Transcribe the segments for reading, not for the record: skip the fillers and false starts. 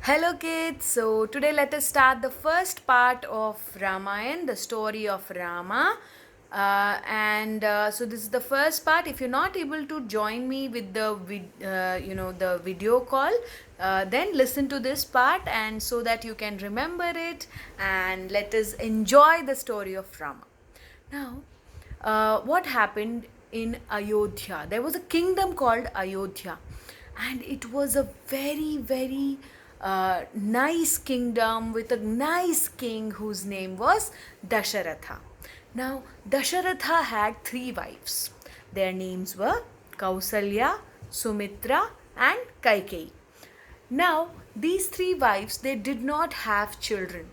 Hello kids, so today let us start the first part of Ramayana, the story of Rama. So this is the first part. If you're not able to join me with the video call, then listen to this part and so that you can remember it and let us enjoy the story of Rama. Now, what happened in Ayodhya? There was a kingdom called Ayodhya, and it was a very nice kingdom with a nice king whose name was Dasharatha. Now, Dasharatha had three wives. Their names were Kausalya, Sumitra, and Kaikeyi. Now, these three wives, they did not have children.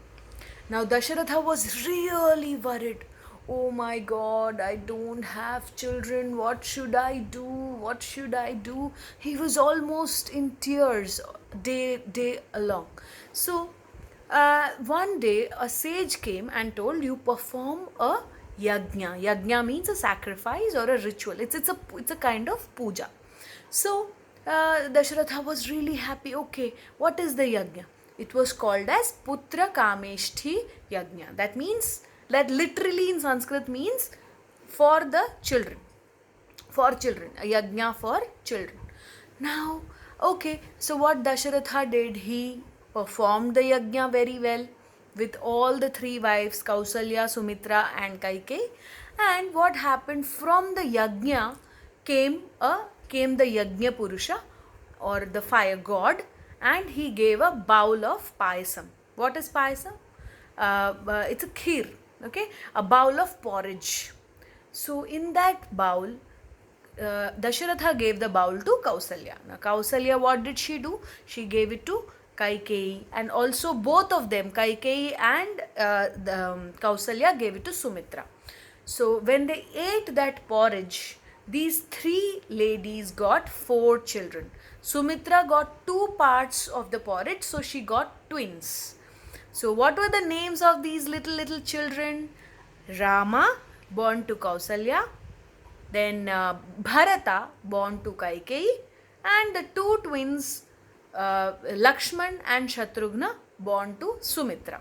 Now, Dasharatha was really worried. Oh my god, I don't have children. What should I do? What should I do? He was almost in tears day along. So, one day a sage came and told you perform a yajna. Yajna means a sacrifice or a ritual. It's a kind of puja. So Dasharatha was really happy. Okay, what is the yajna? It was called as Putra Kameshthi Yajna. That literally in Sanskrit means for the children. For children. A yajna for children. Now, okay, so what Dasharatha did, he performed the yajna very well with all the three wives, Kausalya, Sumitra, and Kaikeyi. And what happened from the yajna came the Yajna Purusha or the fire god, and he gave a bowl of payasam. What is payasam? It's a kheer, okay, a bowl of porridge. So in that bowl, Dasharatha gave the bowl to Kausalya. Now, Kausalya, what did she do? She gave it to Kaikeyi, and also both of them, Kaikeyi and Kausalya, gave it to Sumitra. So, when they ate that porridge, these three ladies got four children. Sumitra got two parts of the porridge, so she got twins. So, what were the names of these little children? Rama, born to Kausalya, then Bharata, born to Kaikeyi, and the two twins, Lakshman and Shatrughna, born to Sumitra.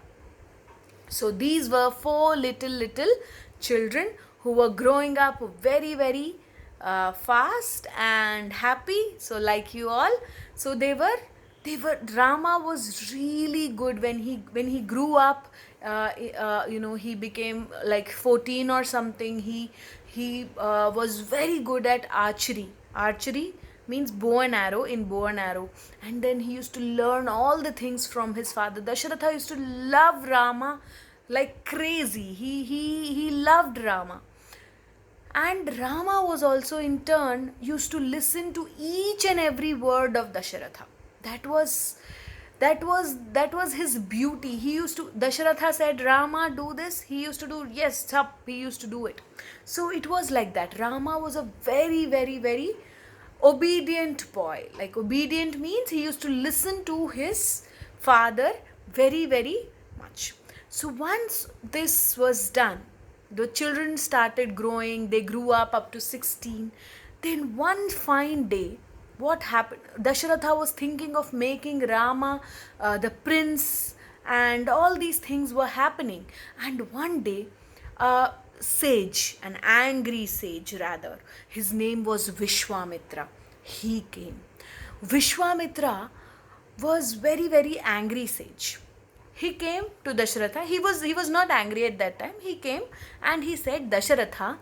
So these were four little children who were growing up very fast and happy. So like you all, so they were. Rama was really good when he grew up. He became like 14 or something. He was very good at archery. Archery means bow and arrow, in bow and arrow. And then he used to learn all the things from his father. Dasharatha used to love Rama like crazy. He loved Rama. And Rama was also in turn used to listen to each and every word of Dasharatha. That was his beauty. Dasharatha said, Rama, do this. He used to do, yes, up. He used to do it. So it was like that. Rama was a very obedient boy. Like obedient means he used to listen to his father very much. So once this was done, the children started growing. They grew up to 16. Then one fine day, what happened? Dasharatha was thinking of making Rama the prince, and all these things were happening. And one day, a sage, an angry sage rather, his name was Vishwamitra. He came. Vishwamitra was very angry sage. He came to Dasharatha. He was not angry at that time. He came and he said, Dasharatha,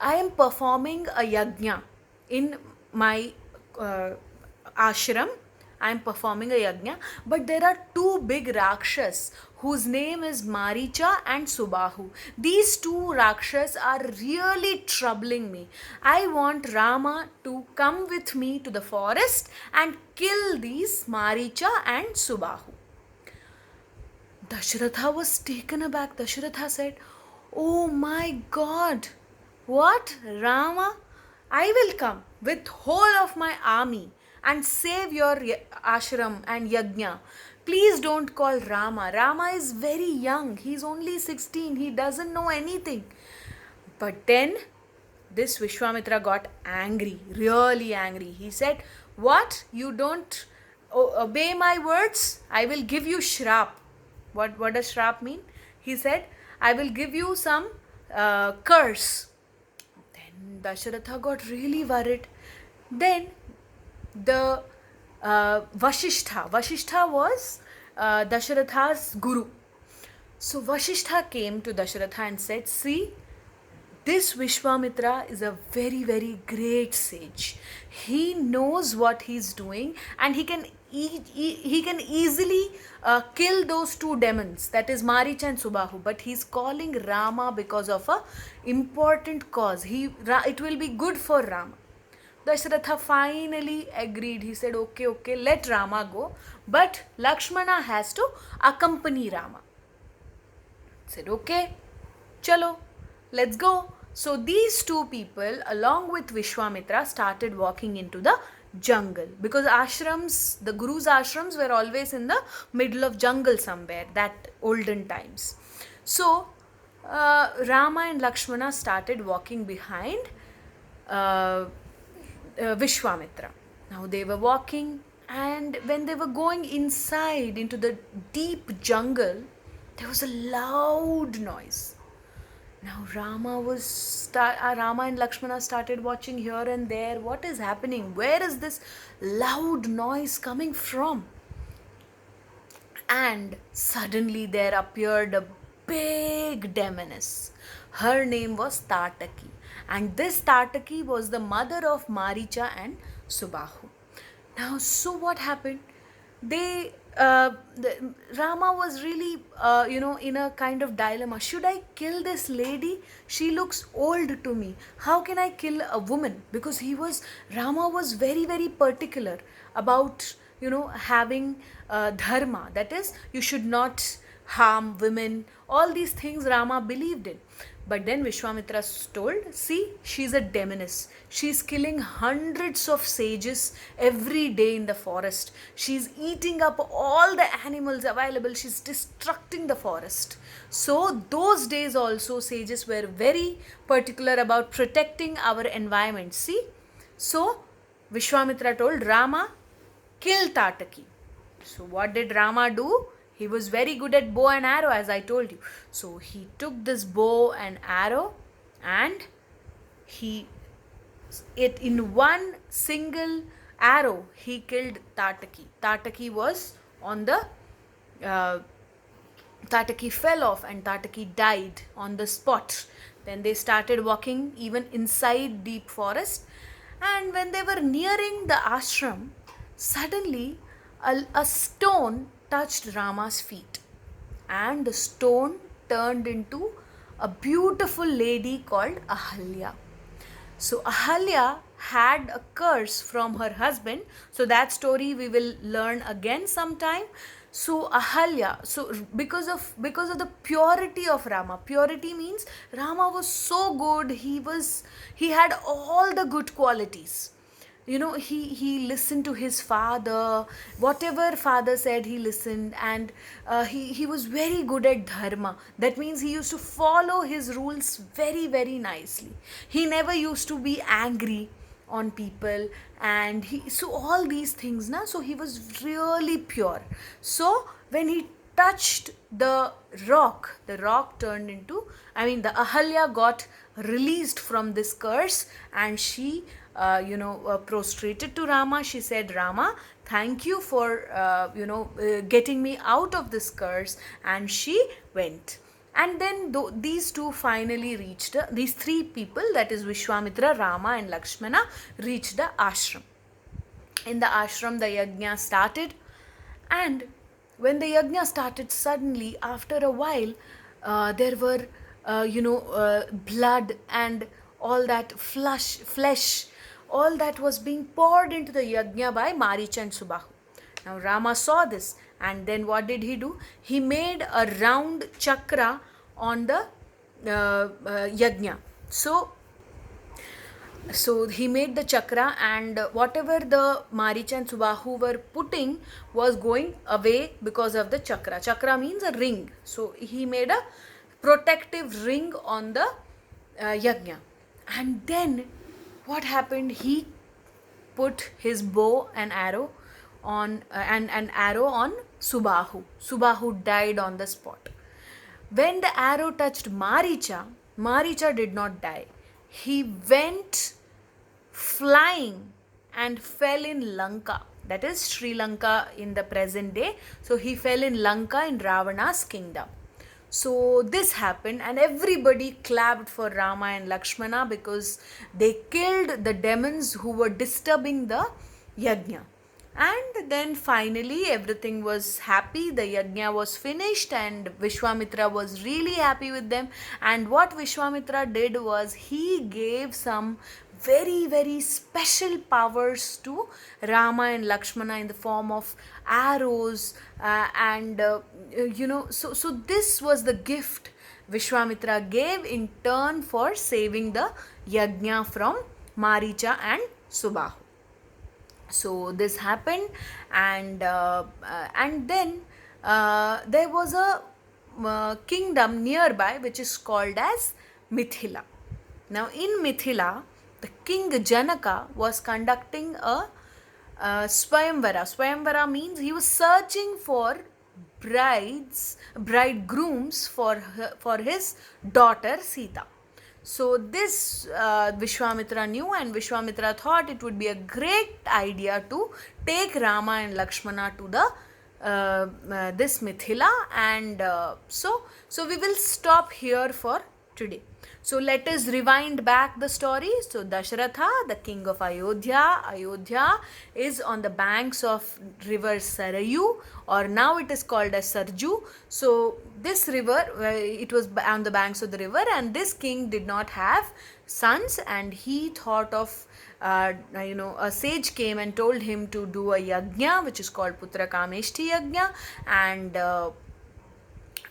I am performing a yajna in my ashram. I am performing a yajna, but there are two big rakshas whose name is Maricha and Subahu. These two rakshas are really troubling me. I want Rama to come with me to the forest and kill these Maricha and Subahu. Dasharatha was taken aback. Dasharatha said, Oh my God, what? Rama? I will come with whole of my army and save your ashram and yajna. Please don't call Rama. Rama is very young. He's only 16. He doesn't know anything. But then this Vishwamitra got angry, really angry. He said, What? You don't obey my words, I will give you shrap. What does shrap mean? He said, I will give you some curse. Then Dasharatha got really worried. Then the Vasishtha was Dasharatha's guru. So Vasishtha came to Dasharatha and said, see, this Vishwamitra is a very, very great sage. He knows what he's doing, and he can easily kill those two demons, that is Maricha and Subahu. But he's calling Rama because of a important cause. It will be good for Rama. Dasharatha finally agreed. He said, okay, let Rama go, but Lakshmana has to accompany Rama. He said, okay, chalo, let's go. So these two people, along with Vishwamitra, started walking into the jungle, because ashrams, the Guru's ashrams, were always in the middle of jungle somewhere, that olden times. So Rama and Lakshmana started walking behind Vishwamitra. Now they were walking, and when they were going inside into the deep jungle, there was a loud noise. Now Rama and Lakshmana started watching here and there. What is happening? Where is this loud noise coming from? And suddenly there appeared a big demoness. Her name was Tataki. And this Tataki was the mother of Maricha and Subahu. Now, so what happened? Rama was really, in a kind of dilemma. Should I kill this lady? She looks old to me. How can I kill a woman? Because Rama was very, very particular about, having dharma. That is, you should not harm women. All these things Rama believed in. But then Vishwamitra told, see, she's a demoness. She's killing hundreds of sages every day in the forest. She's eating up all the animals available. She's destructing the forest. So those days also, sages were very particular about protecting our environment. See? So Vishwamitra told Rama, kill Tataki. So what did Rama do? He was very good at bow and arrow, as I told you. So he took this bow and arrow, and in one single arrow, he killed Tataki. Tataki fell off, and Tataki died on the spot. Then they started walking even inside deep forest, and when they were nearing the ashram, suddenly a stone touched Rama's feet, and the stone turned into a beautiful lady called Ahalya. So Ahalya had a curse from her husband. So that story we will learn again sometime. So Ahalya, because of the purity of Rama, purity means Rama was so good. He had all the good qualities. He listened to his father. Whatever father said, he listened, and he was very good at dharma. That means he used to follow his rules very, very nicely. He never used to be angry on people, and so all these things so he was really pure. So when he touched the rock turned into, the Ahalya got released from this curse, and she prostrated to Rama. She said, Rama, thank you for getting me out of this curse. And she went. And then these two finally reached, these three people, that is Vishwamitra, Rama and Lakshmana, reached the ashram. In the ashram, the yajna started, and when the yajna started, suddenly after a while there were blood and all that flesh, all that was being poured into the yajna by Maricha and Subahu. Now Rama saw this, and then what did he do? He made a round chakra on the yajna. So he made the chakra, and whatever the Maricha and Subahu were putting was going away because of the chakra. Chakra means a ring. So he made a protective ring on the yajna. And then what happened? He put his bow and arrow on and an arrow on Subahu. Subahu died on the spot. When the arrow touched Maricha, Maricha did not die. He went flying and fell in Lanka. That is Sri Lanka in the present day. So he fell in Lanka in Ravana's kingdom. So this happened, and everybody clapped for Rama and Lakshmana because they killed the demons who were disturbing the yajna. And then finally everything was happy. The yajna was finished, and Vishwamitra was really happy with them. And what Vishwamitra did was he gave some very very special powers to Rama and Lakshmana in the form of arrows, and so this was the gift Vishwamitra gave in turn for saving the yajna from Maricha and Subahu. So this happened, and then there was a kingdom nearby which is called as Mithila. Now in Mithila, the king Janaka was conducting a Swayamvara. Swayamvara means he was searching for bridegrooms for his daughter Sita. So this Vishwamitra knew, and Vishwamitra thought it would be a great idea to take Rama and Lakshmana to the this Mithila, and so we will stop here for today. So let us rewind back the story. So Dashratha, the king of Ayodhya is on the banks of river Sarayu, or now it is called as Sarju. So this river, it was on the banks of the river, and this king did not have sons, and he thought of a sage came and told him to do a yajna which is called Putra Kameshti yajna,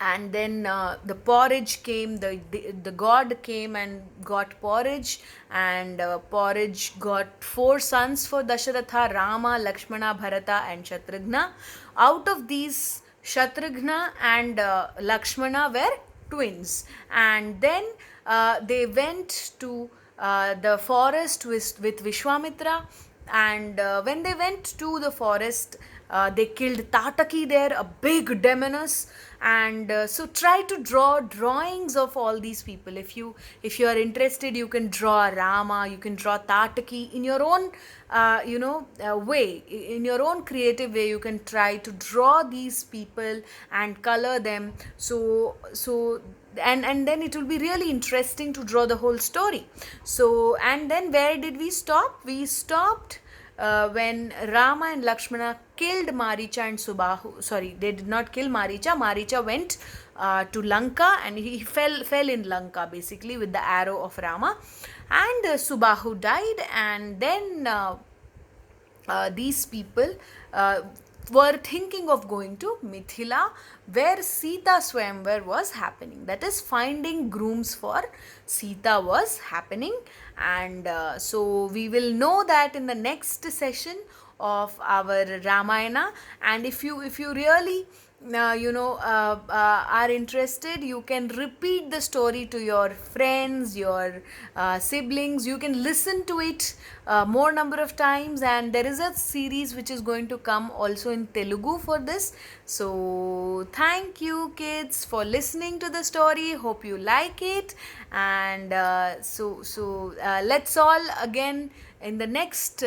and then the porridge came, the god came and got porridge, and porridge got 4 sons for Dasharatha: Rama, Lakshmana, Bharata and Shatrugna. Out of these, Shatrugna and Lakshmana were twins, and then they went to the forest with Vishwamitra, and when they went to the forest, they killed Tataki there, a big demoness, and so try to draw drawings of all these people. If you are interested, you can draw Rama, you can draw Tataki in your own way, in your own creative way. You can try to draw these people and color them, so and then it will be really interesting to draw the whole story. So, and then where did we stop? We stopped when Rama and Lakshmana killed Maricha and Subahu. Sorry, they did not kill Maricha. Maricha went to Lanka, and he fell in Lanka basically with the arrow of Rama, and Subahu died, and then these people were thinking of going to Mithila, where Sita Swayamvar was happening. That is, finding grooms for Sita was happening, and so we will know that in the next session of our Ramayana. And if you really are interested, you can repeat the story to your friends, your siblings. You can listen to it more number of times, and there is a series which is going to come also in Telugu for this. So thank you kids for listening to the story. Hope you like it, and let's all again in the next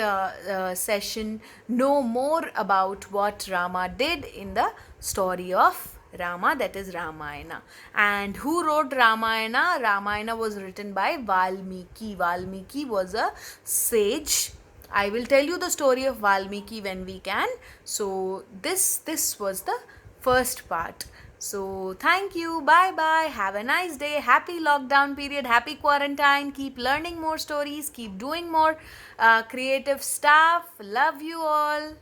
session know more about what Rama did in the story of Rama, that is Ramayana. And who wrote Ramayana? Ramayana was written by Valmiki. Valmiki was a sage. I will tell you the story of Valmiki when we can. So this was the first part. So thank you, bye bye, have a nice day, happy lockdown period, happy quarantine, keep learning more stories, keep doing more creative stuff, love you all.